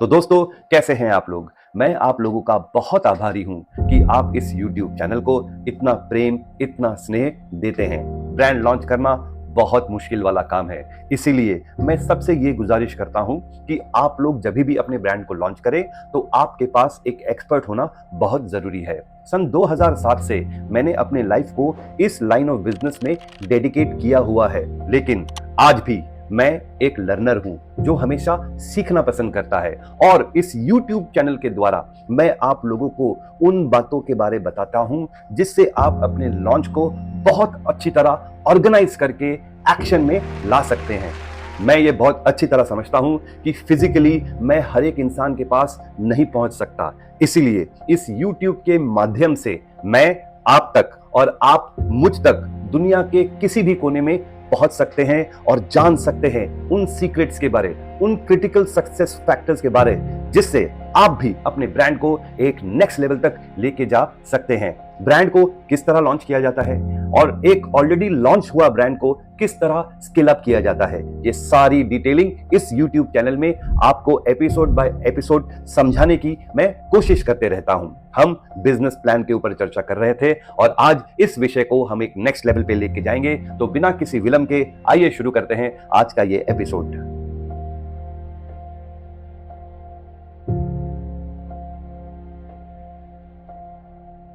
तो दोस्तों, कैसे हैं आप लोग। मैं आप लोगों का बहुत आभारी हूं कि आप इस YouTube चैनल को इतना प्रेम, इतना स्नेह देते हैं। ब्रांड लॉन्च करना बहुत मुश्किल वाला काम है, इसीलिए मैं सबसे ये गुजारिश करता हूं कि आप लोग जब भी अपने ब्रांड को लॉन्च करें तो आपके पास एक एक्सपर्ट होना बहुत जरूरी है। सन 2007 से मैंने अपने लाइफ को इस लाइन ऑफ बिजनेस में डेडिकेट किया हुआ है, लेकिन आज भी मैं एक लर्नर हूं जो हमेशा सीखना पसंद करता है। और इस YouTube चैनल के द्वारा मैं आप लोगों को उन बातों के बारे में बताता हूं जिससे आप अपने लॉन्च को बहुत अच्छी तरह ऑर्गेनाइज करके एक्शन में ला सकते हैं। मैं ये बहुत अच्छी तरह समझता हूं कि फिजिकली मैं हर एक इंसान के पास नहीं पहुंच सकता, इसीलिए इस YouTube के माध्यम से मैं आप तक और आप मुझ तक दुनिया के किसी भी कोने में पहुंच सकते हैं और जान सकते हैं उन सीक्रेट्स के बारे, उन क्रिटिकल सक्सेस फैक्टर्स के बारे जिससे आप भी अपने ब्रांड को एक नेक्स्ट लेवल तक लेके जा सकते हैं। ब्रांड को किस तरह लॉन्च किया जाता है और एक ऑलरेडी लॉन्च हुआ ब्रांड को किस तरह स्केल अप किया जाता है, ये सारी डिटेलिंग इस YouTube चैनल में आपको एपिसोड बाय एपिसोड समझाने की मैं कोशिश करते रहता हूं। हम बिजनेस प्लान के ऊपर चर्चा कर रहे थे और आज इस विषय को हम एक नेक्स्ट लेवल पे लेके जाएंगे। तो बिना किसी विलंब के आइए शुरू करते हैं आज का ये एपिसोड।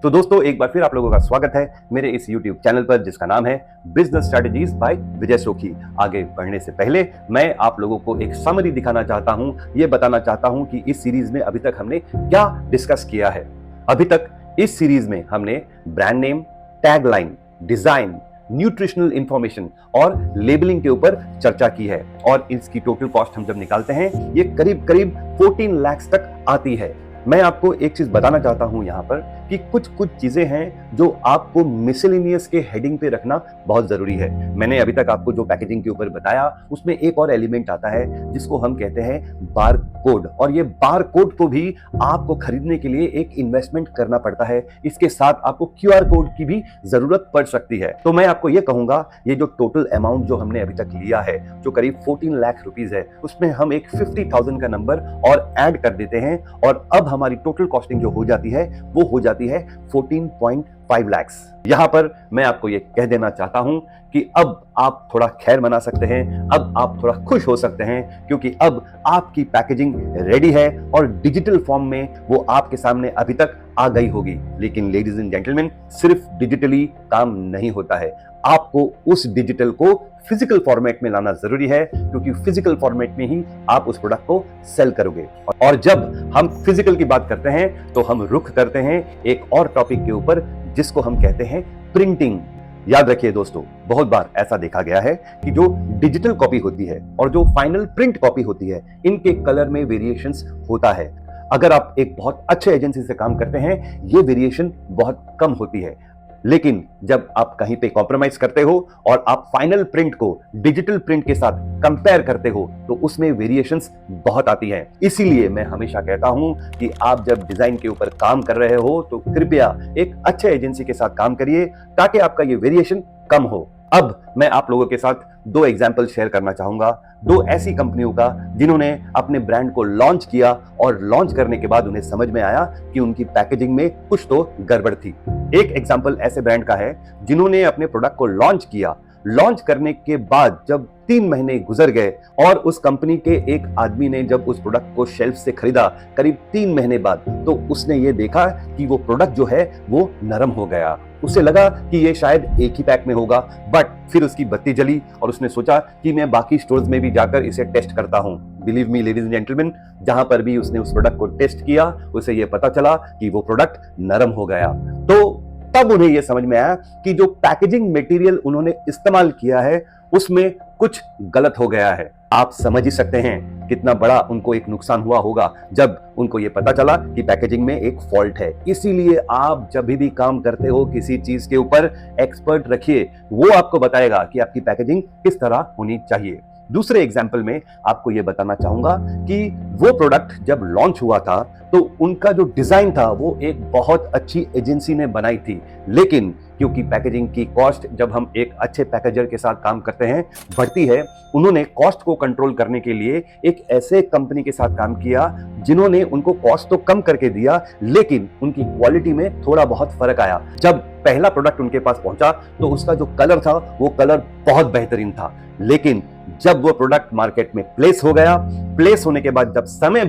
तो दोस्तों, एक बार फिर आप लोगों का स्वागत है मेरे इस YouTube चैनल पर जिसका नाम है बिजनेस स्ट्रेटजीज बाय विजय सोखी। आगे बढ़ने से पहले मैं आप लोगों को एक समरी दिखाना चाहता हूं, ये बताना चाहता हूं कि इस सीरीज में अभी तक हमने क्या डिस्कस किया है। अभी तक इस सीरीज में हमने brand name, tagline, design, nutritional information और लेबलिंग के ऊपर चर्चा की है और इसकी टोटल कॉस्ट हम जब निकालते हैं ये करीब करीब 14 लाख तक आती है। मैं आपको एक चीज बताना चाहता हूं यहां पर कि कुछ चीजें हैं जो आपको मिसलेनियस के हेडिंग पे रखना बहुत जरूरी है। मैंने अभी तक आपको जो पैकेजिंग के ऊपर बताया उसमें एक और एलिमेंट आता है जिसको हम कहते हैं बार कोड, और ये बार कोड को भी आपको खरीदने के लिए एक इन्वेस्टमेंट करना पड़ता है। इसके साथ आपको QR कोड की भी जरूरत पड़ सकती है। तो मैं आपको ये कहूंगा, ये जो टोटल अमाउंट जो हमने अभी तक लिया है जो करीब 14 लाख रुपीज है, उसमें हम एक 50,000 का नंबर और ऐड कर देते हैं और अब हमारी टोटल कॉस्टिंग जो हो जाती है वो हो जाती है 14.5 लाख। यहां पर मैं आपको ये कह देना चाहता हूं कि अब आप थोड़ा खैर मना सकते हैं, अब आप थोड़ा खुश हो सकते हैं, क्योंकि अब आपकी पैकेजिंग रेडी है और डिजिटल फॉर्म में वो आपके सामने अभी तक आ गई होगी। लेकिन लेडीज एंड जेंटलमैन, सिर्फ डिजिटली काम नहीं होता है, आपको उस डिजिटल को फिजिकल फॉर्मेट में लाना जरूरी है, क्योंकि फिजिकल फॉर्मेट में ही आप उस प्रोडक्ट को सेल करोगे। और जब हम फिजिकल की बात करते हैं तो हम रुख करते हैं एक और टॉपिक के ऊपर जिसको हम कहते हैं प्रिंटिंग। याद रखिए दोस्तों, बहुत बार ऐसा देखा गया है कि जो डिजिटल कॉपी होती है और जो फाइनल प्रिंट कॉपी होती है, इनके कलर में वेरिएशंस होता है। अगर आप एक बहुत अच्छे एजेंसी से काम करते हैं, ये वेरिएशन बहुत कम होती है, लेकिन जब आप कहीं पे कॉम्प्रोमाइज करते हो और आप फाइनल प्रिंट को डिजिटल प्रिंट के साथ कंपेयर करते हो तो उसमें वेरिएशंस बहुत आती हैं। इसीलिए मैं हमेशा कहता हूं कि आप जब डिजाइन के ऊपर काम कर रहे हो तो कृपया एक अच्छे एजेंसी के साथ काम करिए ताकि आपका ये वेरिएशन कम हो। अब मैं आप लोगों के साथ दो एग्जाम्पल शेयर करना चाहूंगा, दो ऐसी कंपनियों का जिन्होंने अपने ब्रांड को लॉन्च किया और लॉन्च करने के बाद उन्हें समझ में आया कि उनकी पैकेजिंग में कुछ तो गड़बड़ थी। एक एग्जाम्पल ऐसे ब्रांड का है जिन्होंने अपने प्रोडक्ट को लॉन्च किया, लॉन्च करने के बाद जब 3 महीने गुजर गए और उस कंपनी के एक आदमी ने जब उस प्रोडक्ट को शेल्फ से खरीदा करीब 3 महीने बाद, तो उसने ये देखा कि वो प्रोडक्ट जो है वो नरम हो गया। उसे लगा कि ये शायद एक ही पैक में होगा, बट फिर उसकी बत्ती जली और उसने सोचा कि मैं बाकी स्टोर्स में भी जाकर इसे टेस्ट करता हूं। Believe me ladies and gentleman, जहां पर भी उसने उस प्रोडक्ट को टेस्ट किया उसे ये पता चला कि वो प्रोडक्ट नरम हो गया। तो तब उन्हें यह समझ में आया कि जो पैकेजिंग मटेरियल उन्होंने इस्तेमाल किया है उसमें कुछ गलत हो गया है। आप समझ ही सकते हैं कितना बड़ा उनको एक नुकसान हुआ होगा जब उनको यह पता चला कि पैकेजिंग में एक फॉल्ट है। इसीलिए आप जब भी काम करते हो किसी चीज के ऊपर एक्सपर्ट रखिए, वो आपको बताएगा कि आपकी पैकेजिंग किस तरह होनी चाहिए। दूसरे एग्जाम्पल में आपको यह बताना चाहूंगा कि वो प्रोडक्ट जब लॉन्च हुआ था तो उनका जो डिजाइन था वो एक बहुत अच्छी एजेंसी ने बनाई थी, लेकिन क्योंकि पैकेजिंग की कॉस्ट जब हम एक अच्छे पैकेजर के साथ काम करते हैं बढ़ती है, उन्होंने कॉस्ट को कंट्रोल करने के लिए एक ऐसे कंपनी के साथ काम किया जिन्होंने उनको कॉस्ट तो कम करके दिया, लेकिन उनकी क्वालिटी में थोड़ा बहुत फर्क आया। जब पहला प्रोडक्ट उनके पास पहुंचा तो उसका जो कलर था वो कलर बहुत बेहतरीन था, लेकिन जब वो प्रोडक्ट मार्केट में प्लेस हो गया, प्लेस होने के बाद जब समय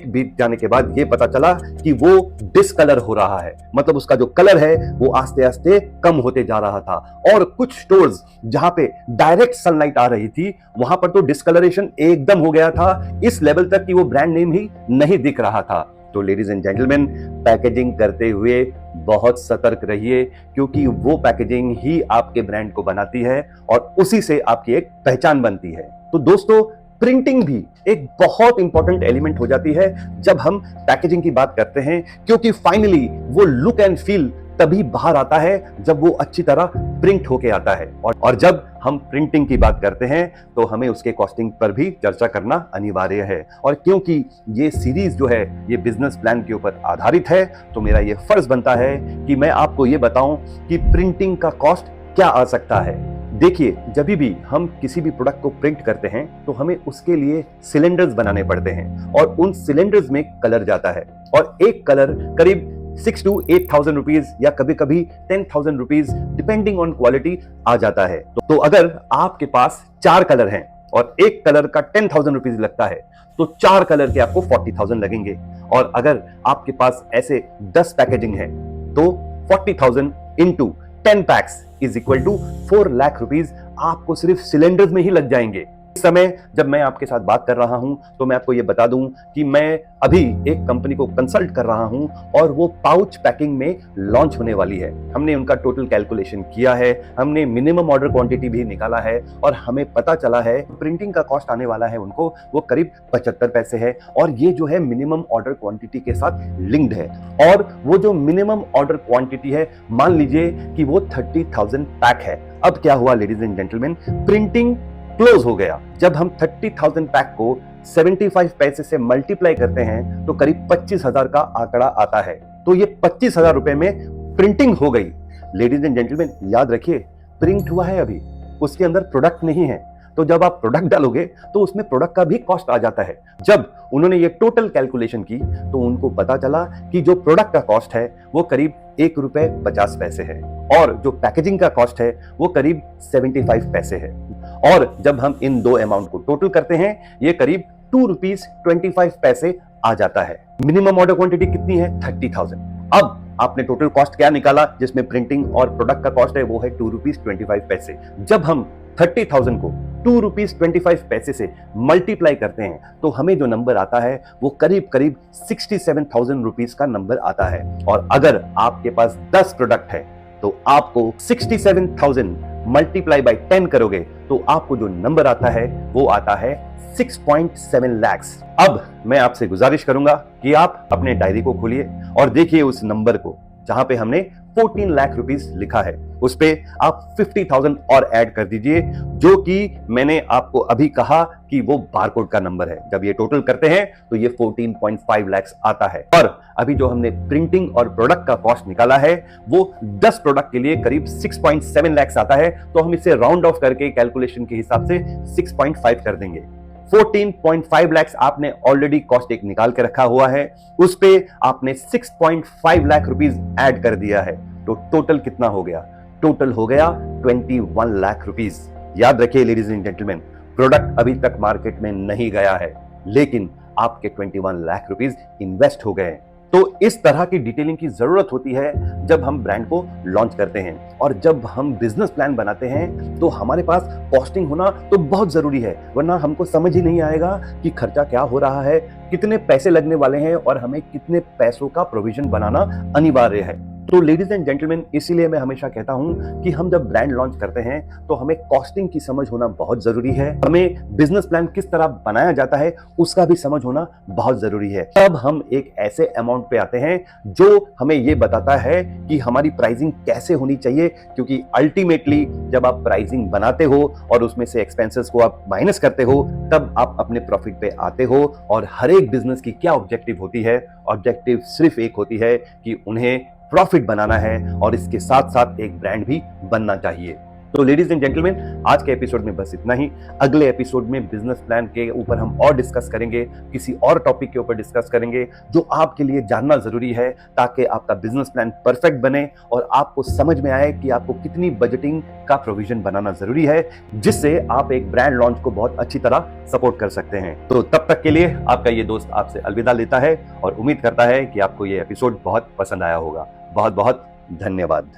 बीत जाने के बाद ये पता चला कि वो डिसकलर हो रहा है, मतलब उसका जो कलर है वो आस्ते आस्ते कम होते जा रहा था। और कुछ स्टोर्स जहां पे डायरेक्ट सनलाइट आ रही थी वहां पर तो डिस्कलरेशन एकदम हो गया था, इस लेवल तक कि वो ब्रांड नेम ही नहीं दिख रहा था। तो लेडीज एंड जेंटलमैन, पैकेजिंग करते हुए बहुत सतर्क रहिए, क्योंकि वो पैकेजिंग ही आपके ब्रांड को बनाती है और उसी से आपकी एक पहचान बनती है। तो दोस्तों, प्रिंटिंग भी एक बहुत इंपॉर्टेंट एलिमेंट हो जाती है जब हम पैकेजिंग की बात करते हैं, क्योंकि फाइनली वो लुक एंड फील तभी बाहर आता है जब वो अच्छी तरह प्रिंट होके आता है। और जब हम प्रिंटिंग की बात करते हैं तो हमें उसके कॉस्टिंग पर भी चर्चा करना अनिवार्य है। और क्योंकि ये सीरीज जो है ये बिजनेस प्लान के ऊपर आधारित है, तो मेरा ये फर्ज बनता है कि मैं आपको ये बताऊं कि प्रिंटिंग का कॉस्ट क्या आ सकता है। देखिए, जब भी हम किसी भी प्रोडक्ट को प्रिंट करते हैं तो हमें उसके लिए सिलेंडर्स बनाने पड़ते हैं और उन सिलेंडर्स में कलर जाता है, और एक कलर करीब 6 to 8,000 रुपीज या कभी कभी 10,000 रुपीज डिपेंडिंग ऑन क्वालिटी आ जाता है। तो अगर आपके पास 4 कलर हैं और एक कलर का 10,000 रुपीज लगता है तो 4 कलर के आपको 40,000 लगेंगे। और अगर आपके पास ऐसे 10 पैकेजिंग है तो 40,000 into 10 packs is equal to 4 lakh rupees आपको सिर्फ सिलेंडर्स में ही लग जाएंगे। इस समय जब मैं आपके साथ बात कर रहा हूं तो मैं आपको यह बता दूं कि मैं अभी एक कंपनी को कंसल्ट कर रहा हूं और वो पाउच पैकिंग में लॉन्च होने वाली है। हमने उनका टोटल कैलकुलेशन किया है, हमने मिनिमम ऑर्डर क्वांटिटी भी निकाला है और हमें पता चला है प्रिंटिंग का कॉस्ट आने वाला है उनको वो करीब 75 पैसे है, और ये जो है मिनिमम ऑर्डर क्वांटिटी के साथ लिंक्ड है। और वो जो मिनिमम ऑर्डर क्वांटिटी है, मान लीजिए कि वो 30,000 पैक है। अब क्या हुआ ladies and gentleman, printing close हो गया। जब हम 30,000 पैक को 75 पैसे से मल्टीप्लाई करते हैं तो करीब 25,000 का आंकड़ा आता है। तो ये 25,000 रुपए में प्रिंटिंग हो गई। लेडीज एंड जेंटलमैन, याद रखिए, प्रिंट हुआ है अभी, उसके अंदर प्रोडक्ट नहीं है। तो जब आप प्रोडक्ट डालोगे तो उसमें प्रोडक्ट का भी कॉस्ट आ जाता है। जब उन्होंने ये टोटल कैलकुलेशन की तो उनको पता चला कि जो प्रोडक्ट का कॉस्ट है वो करीब ₹1.50 है और जो पैकेजिंग का कॉस्ट है वो करीब 75 पैसे है। और जब हम इन दो अमाउंट को टोटल करते हैं ये करीब ₹2.25 आ जाता है। मिनिमम ऑर्डर क्वांटिटी कितनी है? 30,000। अब आपने टोटल कॉस्ट क्या निकाला, जिसमें प्रिंटिंग और प्रोडक्ट का कॉस्ट है वो है ₹2.25। जब हम 30,000 को ₹2.25 से मल्टीप्लाई करते हैं तो हमें जो नंबर आता है वो करीब 67,000 रुपीज का नंबर आता है। और अगर आपके पास 10 प्रोडक्ट है तो आपको 67,000 मल्टीप्लाई बाय 10 करोगे तो आपको जो नंबर आता है वो आता है 6.7 लाख। अब मैं आपसे गुजारिश करूंगा कि आप अपने डायरी को खोलिए और देखिए उस नंबर को जहां पे हमने 14 लाख रुपीस लिखा है, उस पे आप 50,000 और ऐड कर दीजिए, जो कि मैंने आपको अभी कहा कि वो बारकोड का नंबर है। जब ये टोटल करते हैं तो ये 14.5 लाख आता है। और अभी जो हमने प्रिंटिंग और प्रोडक्ट का कॉस्ट निकाला है वो 10 प्रोडक्ट के लिए करीब 6.7 लाख आता है। तो हम इसे राउंड ऑफ करके कैलकुलेशन के हिसाब से 6.5 कर देंगे। 14.5 लाख आपने ऑलरेडी कॉस्ट एक निकाल के रखा हुआ है, उस पे आपने 6.5 लाख रुपीस ऐड कर दिया है। तो टोटल कितना हो गया? टोटल हो गया 21 लाख रुपीस। याद रखिए लेडीज एंड जेंटलमैन, प्रोडक्ट अभी तक मार्केट में नहीं गया है, लेकिन आपके 21 लाख रुपीस इन्वेस्ट हो गए। तो इस तरह की डिटेलिंग की जरूरत होती है जब हम ब्रांड को लॉन्च करते हैं। और जब हम बिजनेस प्लान बनाते हैं तो हमारे पास कॉस्टिंग होना तो बहुत जरूरी है, वरना हमको समझ ही नहीं आएगा कि खर्चा क्या हो रहा है, कितने पैसे लगने वाले हैं और हमें कितने पैसों का प्रोविजन बनाना अनिवार्य है। तो लेडीज एंड जेंटलमैन, इसीलिए मैं हमेशा कहता हूं कि हम जब ब्रांड लॉन्च करते हैं तो हमें कॉस्टिंग की समझ होना बहुत जरूरी है। हमें बिजनेस प्लान किस तरह बनाया जाता है उसका भी समझ होना बहुत जरूरी है। तब हम एक ऐसे अमाउंट पे आते हैं जो हमें यह बताता है कि हमारी प्राइसिंग कैसे होनी चाहिए, क्योंकि अल्टीमेटली जब आप प्राइसिंग बनाते हो और उसमें से एक्सपेंसेस को आप माइनस करते हो तब आप अपने प्रॉफिट पे आते हो। और हर एक बिजनेस की क्या ऑब्जेक्टिव होती है? ऑब्जेक्टिव सिर्फ एक होती है कि उन्हें प्रॉफिट बनाना है और इसके साथ साथ एक ब्रांड भी बनना चाहिए। तो लेडीज एंड जेंटलमैन, आज के एपिसोड में बस इतना ही। अगले एपिसोड में बिजनेस प्लान के ऊपर हम और डिस्कस करेंगे, किसी और टॉपिक के ऊपर डिस्कस करेंगे जो आपके लिए जानना जरूरी है, ताकि आपका बिजनेस प्लान परफेक्ट बने और आपको समझ में आए कि आपको कितनी बजटिंग का प्रोविजन बनाना जरूरी है, जिससे आप एक ब्रांड लॉन्च को बहुत अच्छी तरह सपोर्ट कर सकते हैं। तो तब तक के लिए आपका ये दोस्त आपसे अलविदा लेता है और उम्मीद करता है कि आपको ये एपिसोड बहुत पसंद आया होगा। बहुत बहुत धन्यवाद।